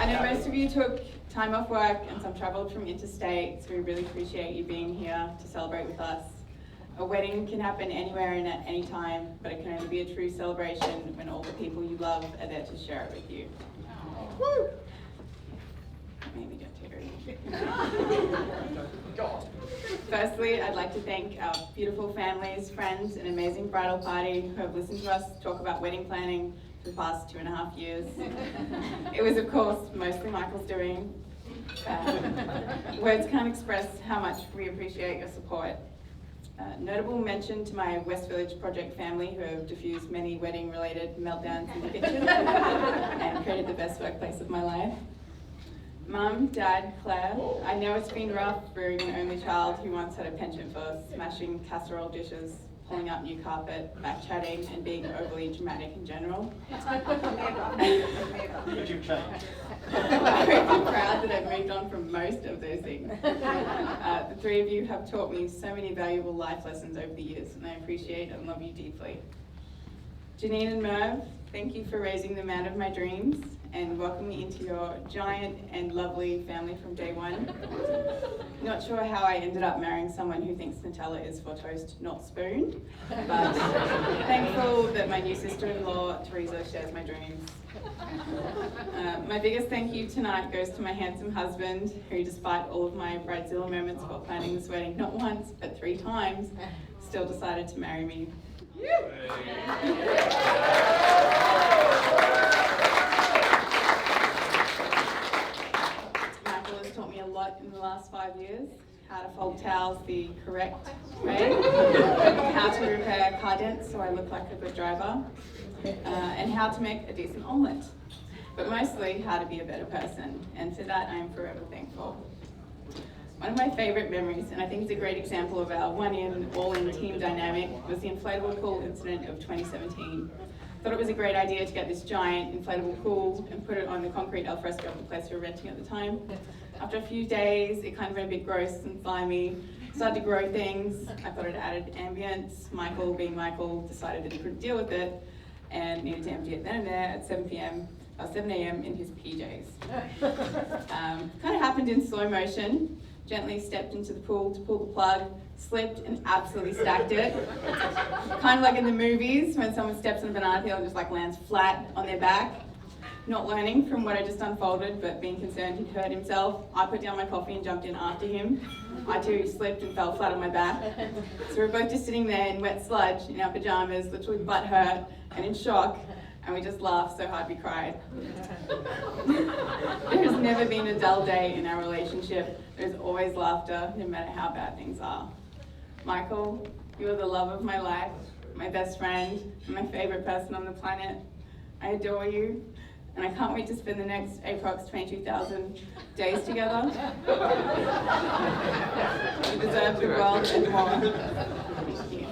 I know most of you took time off work and some travelled from interstate, so we really appreciate you being here to celebrate with us. A wedding can happen anywhere and at any time, but it can only be a true celebration when all the people you love are there to share it with you. Woo! That made me get teary. Firstly, I'd like to thank our beautiful families, friends, and amazing bridal party who have listened to us talk about wedding planning for the past 2.5 years. It was, of course, mostly Michael's doing. Words can't express how much we appreciate your support. Notable mention to my West Village project family who have diffused many wedding-related meltdowns in the kitchen and created the best workplace of my life. Mum, Dad, Claire, I know it's been rough rearing an only child who once had a penchant for smashing casserole dishes, pulling out new carpet, back-chatting, and being overly dramatic in general. I'm proud that I've moved on from most of those things. The three of you have taught me so many valuable life lessons over the years, and I appreciate and love you deeply. Janine and Merv, thank you for raising the man of my dreams and welcoming me into your giant and lovely family from day one. Not sure how I ended up marrying someone who thinks Nutella is for toast, not spoon, but thankful that my new sister-in-law, Teresa, shares my dreams. My biggest thank you tonight goes to my handsome husband, who, despite all of my bridezilla moments while planning this wedding, not once, but 3 times, still decided to marry me. Michael has taught me a lot in the last 5 years. How to fold towels the correct way, how to repair car dents so I look like a good driver, and how to make a decent omelette. But mostly how to be a better person, and for that I am forever thankful. One of my favourite memories, and I think it's a great example of our one-in, all-in team dynamic, was the inflatable pool incident of 2017. Thought it was a great idea to get this giant inflatable pool and put it on the concrete al fresco of the place we were renting at the time. After a few days, it kind of went a bit gross and slimy, started to grow things. I thought it added ambience. Michael, being Michael, decided that he couldn't deal with it and needed to empty it then and there at 7 a.m. in his PJs. Kind of happened in slow motion. Gently stepped into the pool to pull the plug, slipped and absolutely stacked it. Kind of like in the movies when someone steps on a banana peel and just like lands flat on their back. Not learning from what I just unfolded, but being concerned he'd hurt himself, I put down my coffee and jumped in after him. I too slipped and fell flat on my back. So we're both just sitting there in wet sludge in our pajamas, literally butt hurt and in shock, and we just laughed so hard we cried. There has never been a dull day in our relationship. There's always laughter, no matter how bad things are. Michael, you are the love of my life, my best friend, and my favourite person on the planet. I adore you, and I can't wait to spend the next approx 22,000 days together. You deserve the world and more. Thank you.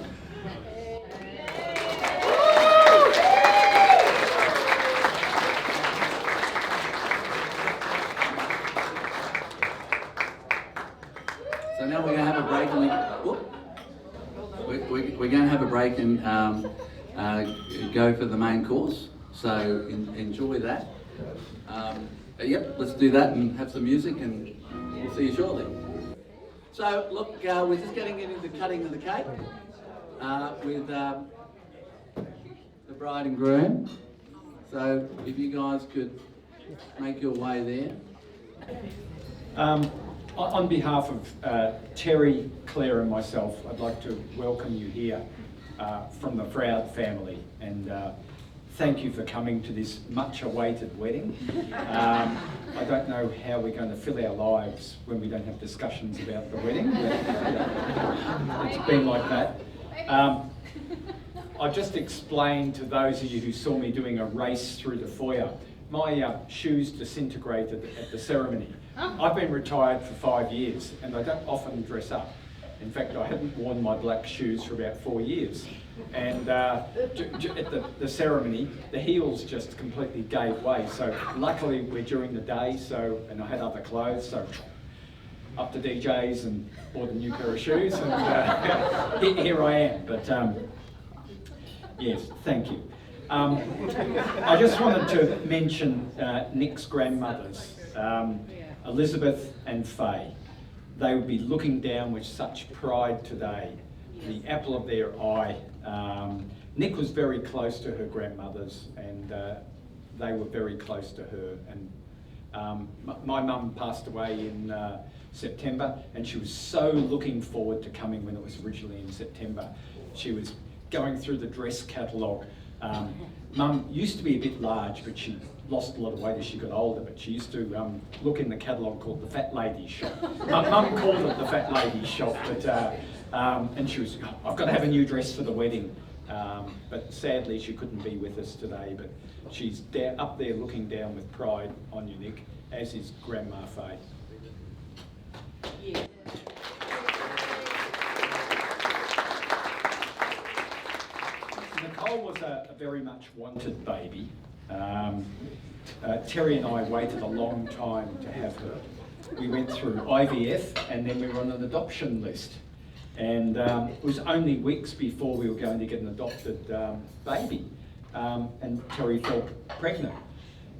So now we're going to have a break and we're going to have a break and go for the main course. So enjoy that. Yep, let's do that and have some music, and we'll see you shortly. So look, we're just getting into the cutting of the cake with the bride and groom. So if you guys could make your way there. On behalf of Terry, Claire and myself, I'd like to welcome you here from the Froud family, and thank you for coming to this much awaited wedding. I don't know how we're going to fill our lives when we don't have discussions about the wedding, but it's been like that. I just explained to those of you who saw me doing a race through the foyer, my shoes disintegrated at the ceremony. I've been retired for 5 years and I don't often dress up. In fact, I hadn't worn my black shoes for about 4 years. And at the ceremony, the heels just completely gave way. So luckily we're during the day, and I had other clothes, so up to DJs and bought a new pair of shoes, and here I am. But yes, thank you. I just wanted to mention Nick's grandmothers, Elizabeth and Faye. They would be looking down with such pride today, the apple of their eye. Nick was very close to her grandmothers, and they were very close to her. And my mum passed away in September, and she was so looking forward to coming when it was originally in September. She was going through the dress catalogue. Mum used to be a bit large, but she lost a lot of weight as she got older, but she used to look in the catalogue called the Fat Ladies Shop. Mum called it the Fat Ladies Shop, but, and she was, I've got to have a new dress for the wedding. But sadly she couldn't be with us today, but she's up there looking down with pride on you, Nick, as is Grandma Faye. Yeah. Nicole was a very much wanted baby. Terry and I waited a long time to have her. We went through IVF and then we were on an adoption list. And it was only weeks before we were going to get an adopted baby. And Terry fell pregnant.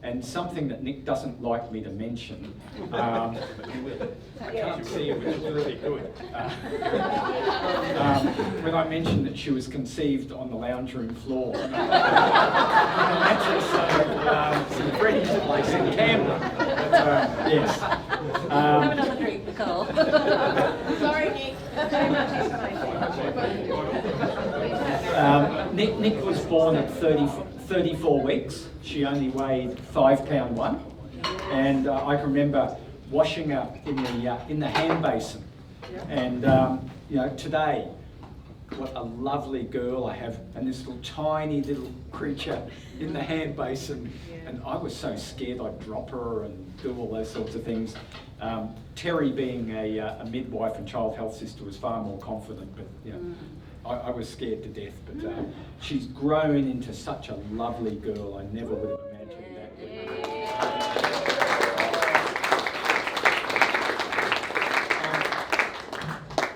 And something that Nick doesn't like me to mention, I can't see it, which is really good. When I mentioned that she was conceived on the lounge room floor, some friends place in Canberra. Yes. Have another drink, Nicole. Sorry, Nick. Nick was born at 34 weeks. She only weighed 5 pound 1, and I can remember washing her in the hand basin. And you know, today, what a lovely girl I have, and this little tiny little creature in the hand basin. And I was so scared I'd drop her and do all those sorts of things. Terry, being a midwife and child health sister, was far more confident, but you know, I was scared to death. But she's grown into such a lovely girl. I never would have imagined that.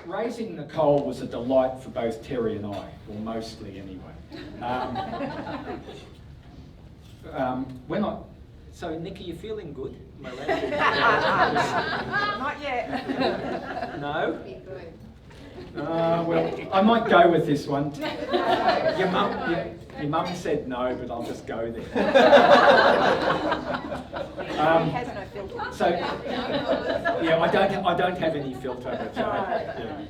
Raising Nicole was a delight for both Terry and I, or mostly anyway. So Nick, are you feeling good? Am I right? Not yet. No? Well, I might go with this one. Your mum said no, but I'll just go there. Has no filter. So, yeah, I don't have any filter. But, yeah.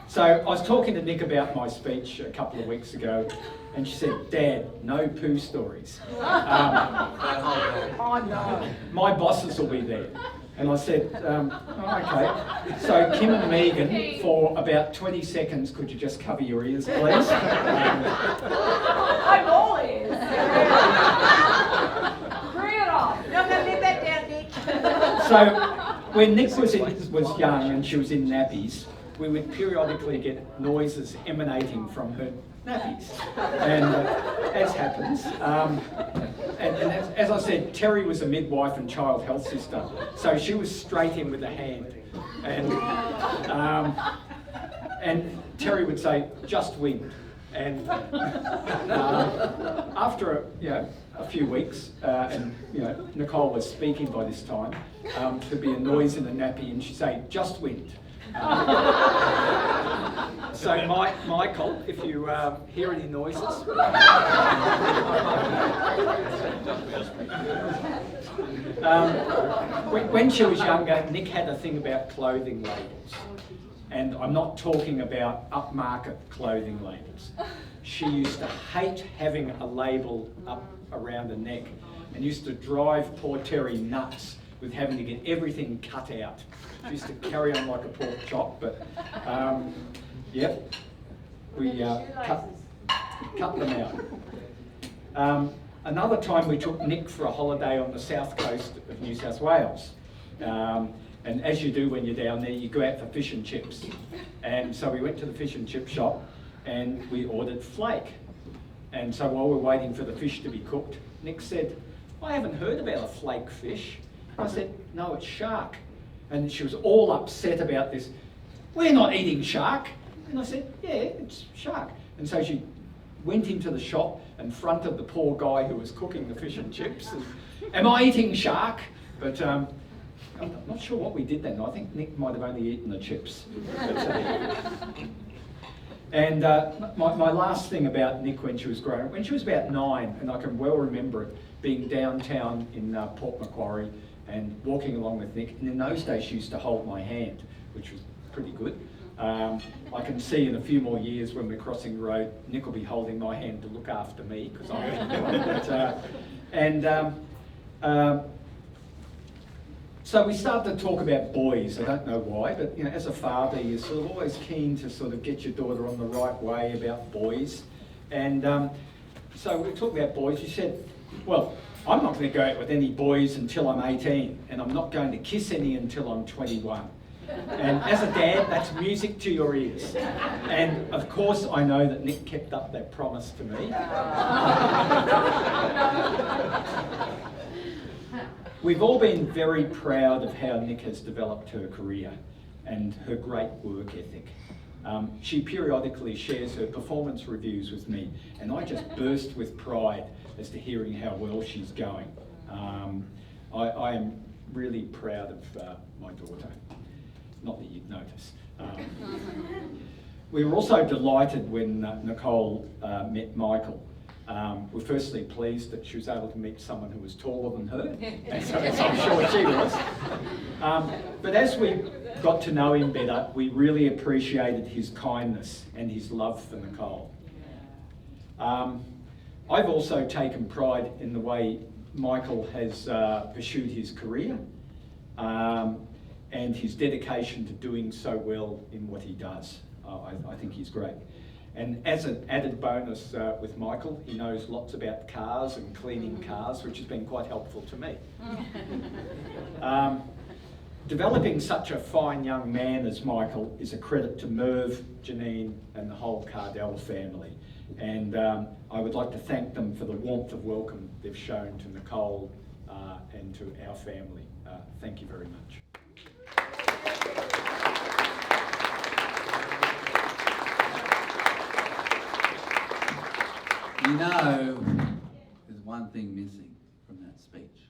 So I was talking to Nick about my speech a couple of weeks ago, and she said, "Dad, no poo stories." Oh no. My bosses will be there. And I said, okay. So Kim and Megan, for about 20 seconds, could you just cover your ears, please? I'm all ears. Bring it on. You're not going to let that down, Nick. So when Nick was young and she was in nappies, we would periodically get noises emanating from her nappies, and as happens. And as I said, Terry was a midwife and child health sister, so she was straight in with a hand. And Terry would say, "Just wind." And after a few weeks, and Nicole was speaking by this time, there'd be a noise in the nappy, and she'd say, "Just wind." So Michael, if you hear any noises. When she was younger, Nick had a thing about clothing labels. And I'm not talking about upmarket clothing labels. She used to hate having a label up around her neck and used to drive poor Terry nuts with having to get everything cut out. She used to carry on like a pork chop, but yep, we cut them out. Another time we took Nick for a holiday on the south coast of New South Wales. And as you do when you're down there, you go out for fish and chips. And so we went to the fish and chip shop and we ordered flake. And so while we're waiting for the fish to be cooked, Nick said, "I haven't heard about a flake fish." I said, "No, it's shark." And she was all upset about this. "We're not eating shark." And I said, "Yeah, it's shark." And so she went into the shop and fronted the poor guy who was cooking the fish and chips. And, am I eating shark? But I'm not sure what we did then. I think Nick might have only eaten the chips. And my last thing about Nick when she was growing up, when she was about 9, and I can well remember it, being downtown in Port Macquarie and walking along with Nick. And in those days she used to hold my hand, which was pretty good. I can see in a few more years when we're crossing the road, Nick will be holding my hand to look after me, because I'm so we started to talk about boys. I don't know why, but you know, as a father, you're sort of always keen to sort of get your daughter on the right way about boys. And so we talked about boys. She said, well, I'm not going to go out with any boys until I'm 18, and I'm not going to kiss any until I'm 21. And as a dad, that's music to your ears. And of course, I know that Nick kept up that promise to me. We've all been very proud of how Nick has developed her career and her great work ethic. She periodically shares her performance reviews with me, and I just burst with pride as to hearing how well she's going. I am really proud of my daughter. Not that you'd notice. We were also delighted when Nicole met Michael. We're firstly pleased that she was able to meet someone who was taller than her, as I'm sure she was. But as we got to know him better, we really appreciated his kindness and his love for Nicole. I've also taken pride in the way Michael has pursued his career and his dedication to doing so well in what he does. I think he's great. And as an added bonus with Michael, he knows lots about cars and cleaning cars, which has been quite helpful to me. Developing such a fine young man as Michael is a credit to Merv, Janine and the whole Cardell family. And I would like to thank them for the warmth of welcome they've shown to Nicole and to our family. Thank you very much. You know, there's one thing missing from that speech.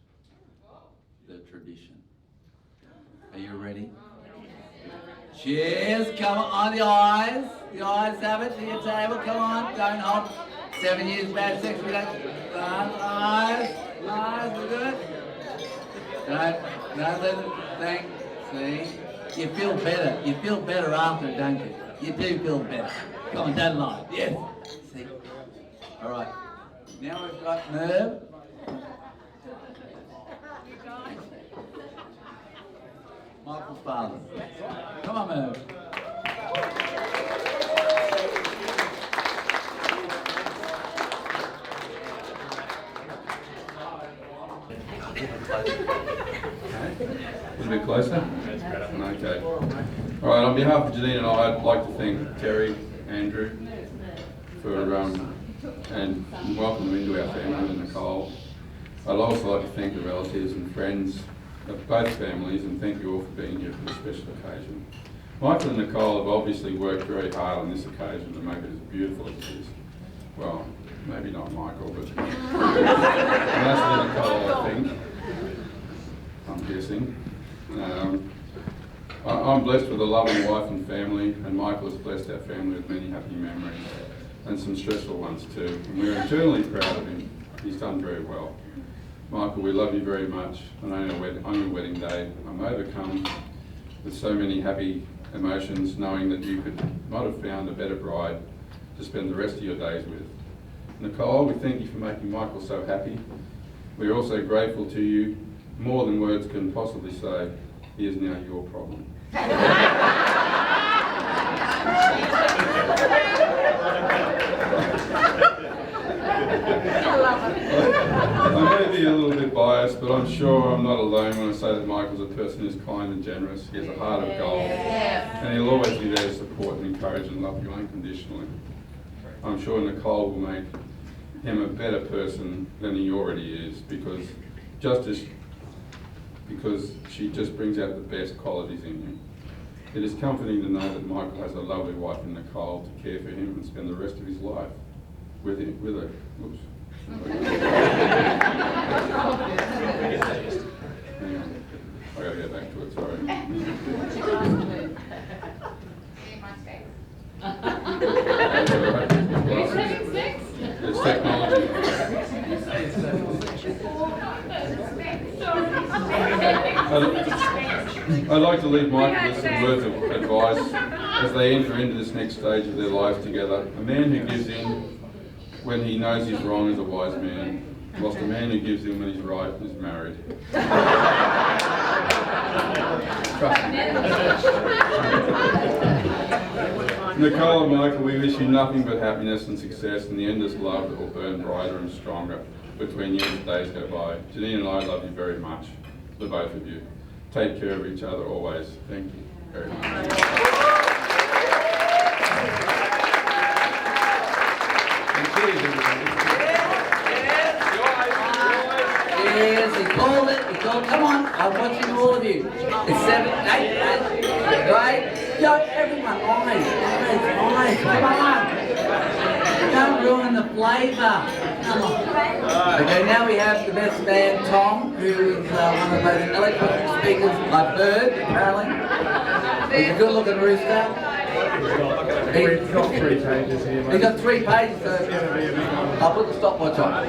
The tradition. Are you ready? Cheers, come on, the eyes. The eyes have it to your table, come on, don't hop. 7 years bad sex, we don't. Eyes, we're good. Don't let it think. See? You feel better after, don't you? You do feel better. Come on, don't lie. Yes. See? All right. Now we've got Merv. Michael's father. Come on, Merv. A little bit closer? Okay. All right, on behalf of Janine and I'd like to thank Terry, Andrew, for and welcome them into our family, and Nicole. I'd also like to thank the relatives and friends of both families, and thank you all for being here for this special occasion. Michael and Nicole have obviously worked very hard on this occasion to make it as beautiful as it is. Well, maybe not Michael, but mostly Nicole, I think. I'm guessing. I'm blessed with a loving wife and family, and Michael has blessed our family with many happy memories, and some stressful ones too. And we're eternally proud of him. He's done very well. Michael, we love you very much, and on your wedding day, I'm overcome with so many happy emotions, knowing that you could not have found a better bride to spend the rest of your days with. Nicole, we thank you for making Michael so happy. We're also grateful to you, more than words can possibly say. He is now your problem. I may be a little bit biased, but I'm sure I'm not alone when I say that Michael's a person who's kind and generous. He has a heart of gold, and he'll always be there to support and encourage and love you unconditionally. I'm sure Nicole will make him a better person than he already is, because she just brings out the best qualities in him. It is comforting to know that Michael has a lovely wife in Nicole to care for him and spend the rest of his life with him, with her. Oops. Hang on. I gotta get back to it, sorry. That's all right. It's technology. I'd like to leave Michael with some words of advice as they enter into this next stage of their lives together. A man who gives in when he knows he's wrong is a wise man, whilst a man who gives in when he's right is married. Nicole and Michael, we wish you nothing but happiness and success and the endless love that will burn brighter and stronger between you as days go by. Janine and I love you very much, the both of you. Take care of each other always. Thank you very much. And cheers, everybody. Yes, he called it. He called. Come on, I'm watching all of you. It's 7, 8, 8. Right? Yo, everyone, eyes. Come on. Don't ruin the flavour. Come on. Okay, now we have the best man, Tom, who is one of the most eloquent speakers I've heard, apparently. He's a good-looking rooster. We've got 3 pages here. He's got 3 pages, so I'll put the stopwatch on.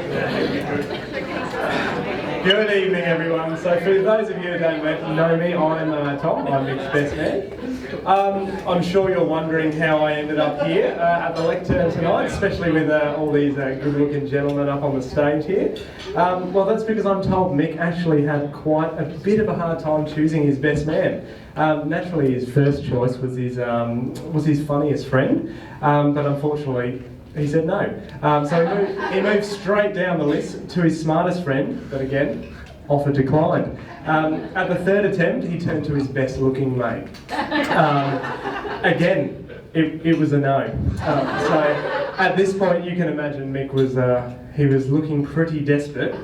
Good evening, everyone. So for those of you who don't know me, I'm Tom. I'm Mick's best man. I'm sure you're wondering how I ended up here at the lectern tonight, especially with all these good-looking gentlemen up on the stage here. Well, that's because I'm told Mick actually had quite a bit of a hard time choosing his best man. Naturally, his first choice was his funniest friend, but unfortunately, he said no. So he moved straight down the list to his smartest friend, but again, offer declined. At the 3rd attempt, he turned to his best-looking mate. Again, it was a no. So at this point, you can imagine Mick was looking pretty desperate.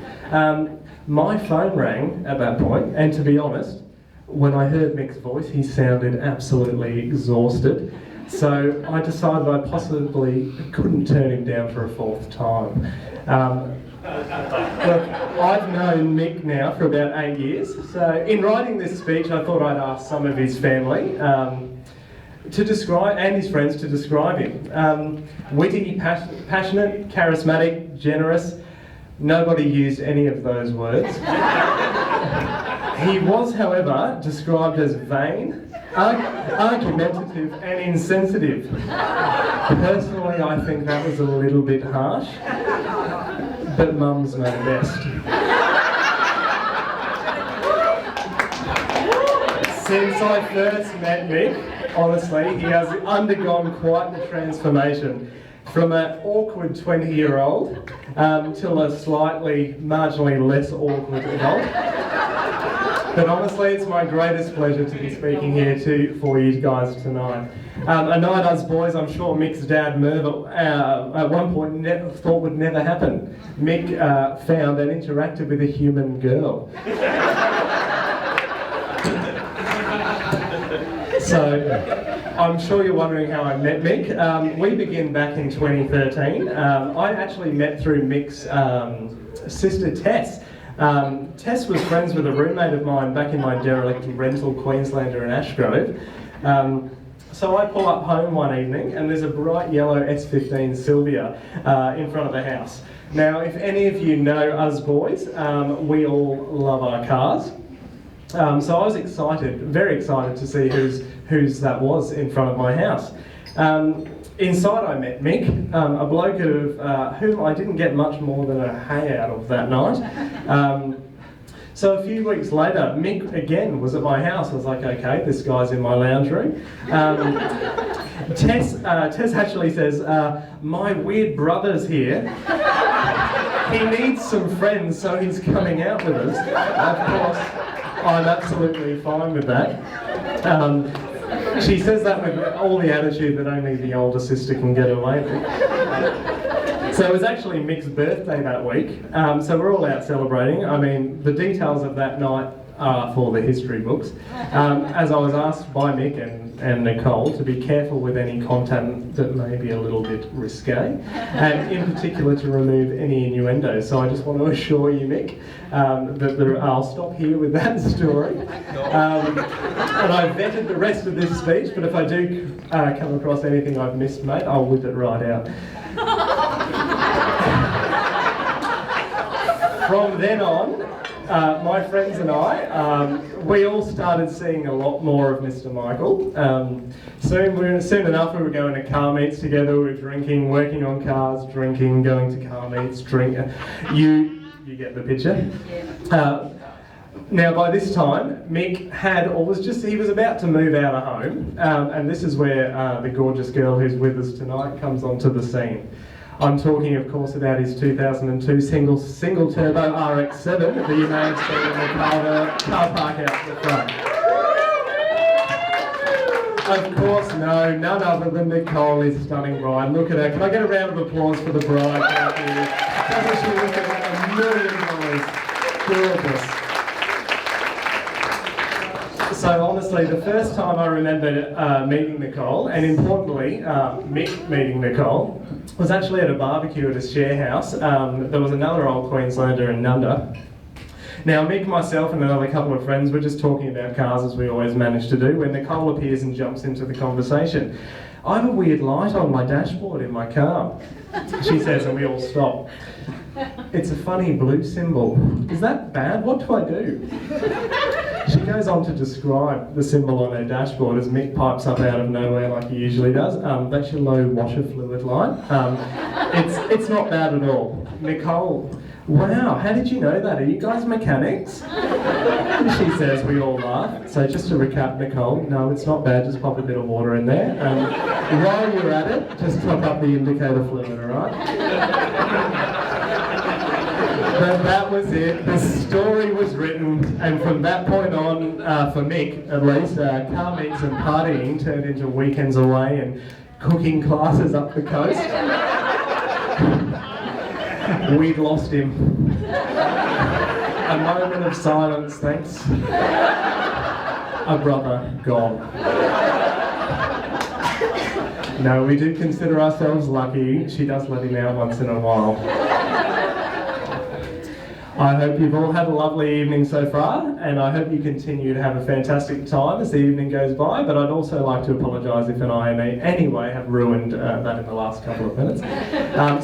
My phone rang at that point, and to be honest, when I heard Mick's voice, he sounded absolutely exhausted. So I decided I possibly couldn't turn him down for a 4th time. Look, I've known Mick now for about 8 years, so in writing this speech I thought I'd ask some of his family to describe, and his friends to describe him. Witty, passionate, charismatic, generous. Nobody used any of those words. He was, however, described as vain, argumentative and insensitive. Personally, I think that was a little bit harsh, but mums know best. Since I first met Mick, honestly, he has undergone quite the transformation. From an awkward 20-year-old till a slightly, marginally less awkward adult. But honestly, it's my greatest pleasure to be speaking here for you guys tonight. A night us boys, I'm sure Mick's dad Merv at one point thought would never happen. Mick found and interacted with a human girl. So, I'm sure you're wondering how I met Mick. We began back in 2013. I actually met through Mick's sister Tess. Tess was friends with a roommate of mine back in my derelict rental Queenslander in Ashgrove. So I pull up home one evening and there's a bright yellow S15 Sylvia in front of the house. Now, if any of you know us boys, we all love our cars. So I was excited, very excited to see whose that was in front of my house. Inside I met Mick, a bloke of whom I didn't get much more than a hey out of that night. So a few weeks later, Mick again was at my house. I was like, okay, this guy's in my lounge room. Tess actually says, my weird brother's here. He needs some friends, so he's coming out with us. Of course, I'm absolutely fine with that. She says that with all the attitude that only the older sister can get away with. So it was actually Mick's birthday that week, so we're all out celebrating. I mean, the details of that night for the history books. As I was asked by Mick and Nicole to be careful with any content that may be a little bit risque, and in particular to remove any innuendos. So I just want to assure you, Mick, that I'll stop here with that story. And I've vetted the rest of this speech, but if I do come across anything I've missed, mate, I'll whip it right out. From then on, my friends and I, we all started seeing a lot more of Mr. Michael. Soon enough we were going to car meets together, we were drinking, working on cars, drinking, going to car meets, drinking. You get the picture. Now by this time, Mick he was about to move out of home, and this is where the gorgeous girl who's with us tonight comes onto the scene. I'm talking, of course, about his 2002 single turbo RX-7 that you may have seen in the car park out the front. Of course, no, none other than Nicole, his stunning bride. Look at her. Can I get a round of applause for the bride? Thank you. Doesn't she look at $1 million? Gorgeous. So honestly, the first time I remember meeting Nicole, and importantly, Mick meeting Nicole, was actually at a barbecue at a share house. There was another old Queenslander in Nunda. Now Mick, myself and another couple of friends were just talking about cars as we always manage to do when Nicole appears and jumps into the conversation. I have a weird light on my dashboard in my car, she says, and we all stop. It's a funny blue symbol. Is that bad? What do I do? She goes on to describe the symbol on her dashboard as Mick pipes up out of nowhere like he usually does. That's your low washer fluid line. It's not bad at all. Nicole, wow, how did you know that? Are you guys mechanics? She says, we all laugh. So just to recap, Nicole, no, it's not bad, just pop a bit of water in there. While you're at it, just top up the indicator fluid, alright? But that was it. The story was written, and from that point on, for Mick at least, car meets and partying turned into weekends away and cooking classes up the coast. We'd lost him. A moment of silence, thanks. A brother gone. No, we do consider ourselves lucky. She does let him out once in a while. I hope you've all had a lovely evening so far, and I hope you continue to have a fantastic time as the evening goes by, but I'd also like to apologise if I in any way have ruined that in the last couple of minutes.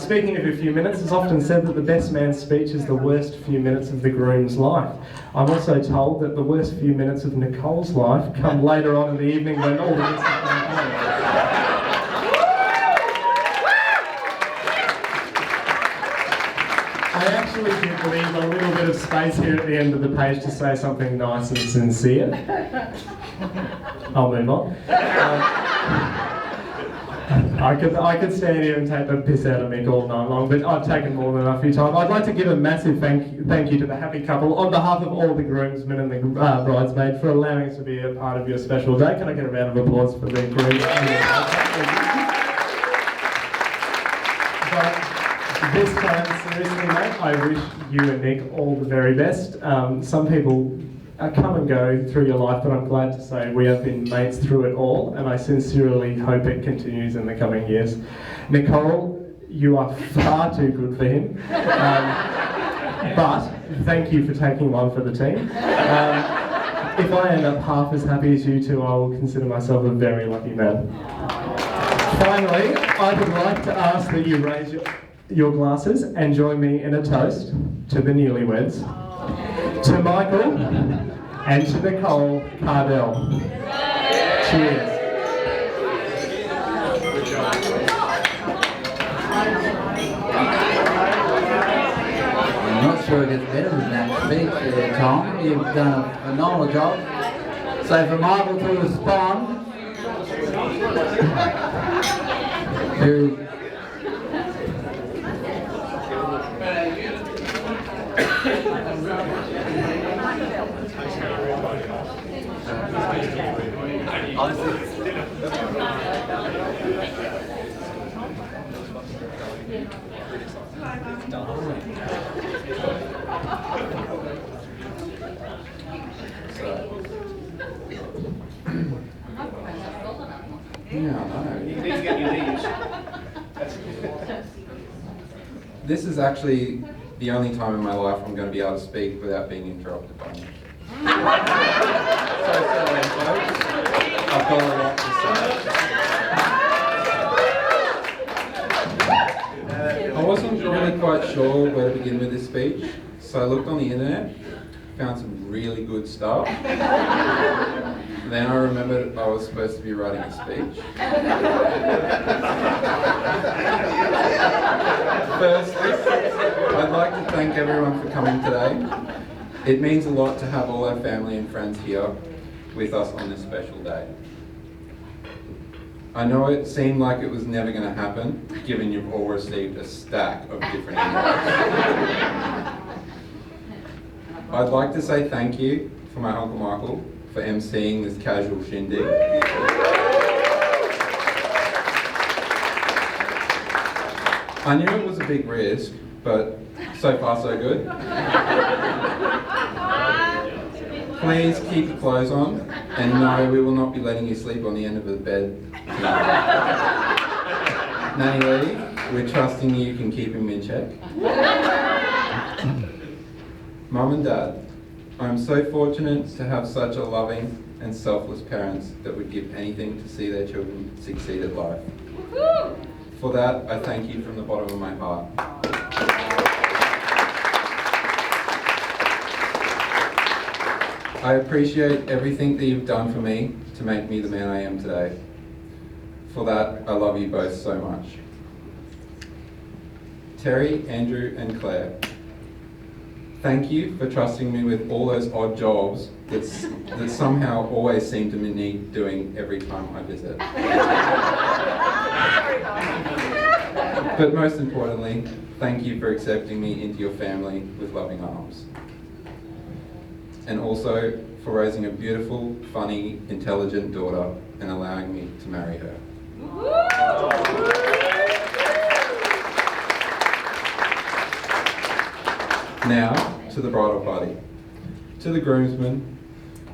Speaking of a few minutes, it's often said that the best man's speech is the worst few minutes of the groom's life. I'm also told that the worst few minutes of Nicole's life come later on in the evening when all the guests have gone home. I actually did leave a little bit of space here at the end of the page to say something nice and sincere. I'll move on. I could stand here and take the piss out of Mick all night long, but I've taken more than enough of your time. I'd like to give a massive thank you to the happy couple on behalf of all the groomsmen and the bridesmaids for allowing us to be a part of your special day. Can I get a round of applause for the groom? This time, seriously, mate, I wish you and Nick all the very best. Some people come and go through your life, but I'm glad to say we have been mates through it all, and I sincerely hope it continues in the coming years. Nicole, you are far too good for him, but thank you for taking one for the team. If I end up half as happy as you two, I will consider myself a very lucky man. Finally, I would like to ask that you raise your glasses and join me in a toast to the newlyweds, to Michael and to Nicole Cardell. Cheers. I'm not sure it gets better than that speech there, Tom. You've done a phenomenal job. So for Michael to respond, who Yeah, I know. You need to get your knees. This is actually the only time in my life I'm going to be able to speak without being interrupted by me. So sorry, folks. I've got a lot to say. I wasn't really quite sure where to begin with this speech, so I looked on the internet, found some really good stuff. Then I remembered I was supposed to be writing a speech. Firstly, I'd like to thank everyone for coming today. It means a lot to have all our family and friends here with us on this special day. I know it seemed like it was never going to happen, given you've all received a stack of different emails. I'd like to say thank you for my Uncle Michael for emceeing this casual shindig. I knew it was a big risk, but so far so good. Please keep your clothes on, and no, we will not be letting you sleep on the end of the bed tonight. Nanny Lee, we're trusting you can keep him in check. Mum and Dad, I'm so fortunate to have such a loving and selfless parents that would give anything to see their children succeed at life. For that, I thank you from the bottom of my heart. I appreciate everything that you've done for me to make me the man I am today. For that, I love you both so much. Terry, Andrew, and Claire, thank you for trusting me with all those odd jobs that somehow always seem to need doing every time I visit. But most importantly, thank you for accepting me into your family with loving arms. And also for raising a beautiful, funny, intelligent daughter and allowing me to marry her. Now, to the bridal party. To the groomsmen,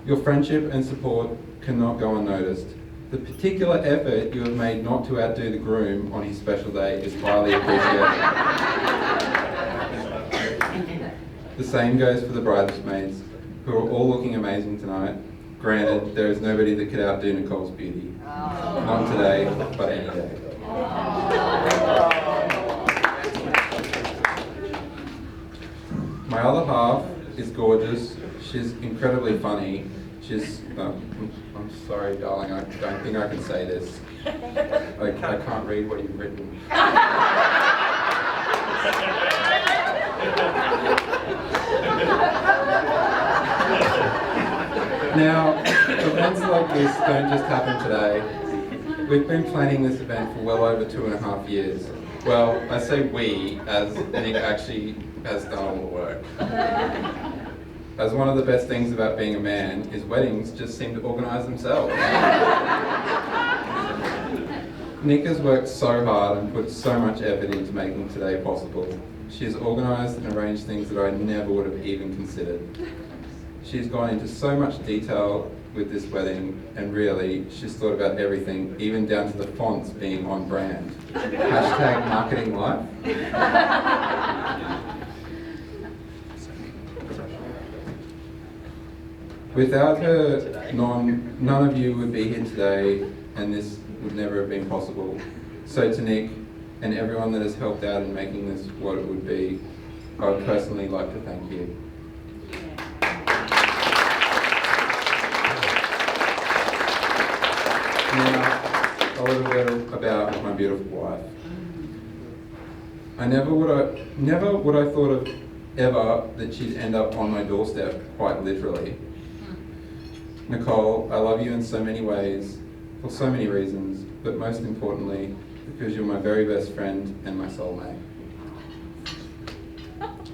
your friendship and support cannot go unnoticed. The particular effort you have made not to outdo the groom on his special day is highly appreciated. The same goes for the bridesmaids, who are all looking amazing tonight. Granted, there is nobody that could outdo Nicole's beauty. Not today, but any day. My other half is gorgeous. She's incredibly funny. She's, I'm sorry, darling, I don't think I can say this. I can't read what you've written. Now, events like this don't just happen today. We've been planning this event for well over 2.5 years. Well, I say we, as Nick actually has done all the work. As one of the best things about being a man is weddings just seem to organise themselves. Nick has worked so hard and put so much effort into making today possible. She has organised and arranged things that I never would have even considered. She's gone into so much detail with this wedding, and really, she's thought about everything, even down to the fonts being on brand. Hashtag marketing life. Without her, none of you would be here today, and this would never have been possible. So to Nick, and everyone that has helped out in making this what it would be, I would personally like to thank you. Now, a little bit about my beautiful wife. Never would I thought of ever that she'd end up on my doorstep, quite literally. Nicole, I love you in so many ways, for so many reasons, but most importantly, because you're my very best friend and my soulmate.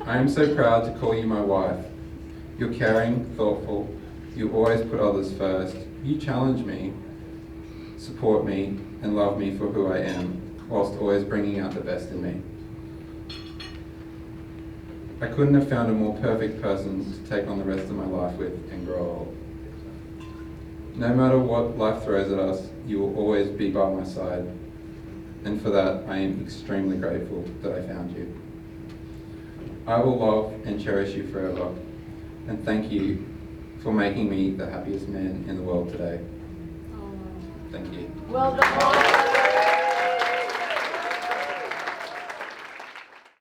I am so proud to call you my wife. You're caring, thoughtful, you always put others first. You challenge me, support me, and love me for who I am, whilst always bringing out the best in me. I couldn't have found a more perfect person to take on the rest of my life with and grow old. No matter what life throws at us, you will always be by my side. And for that, I am extremely grateful that I found you. I will love and cherish you forever. And thank you for making me the happiest man in the world today. Thank you. Well done.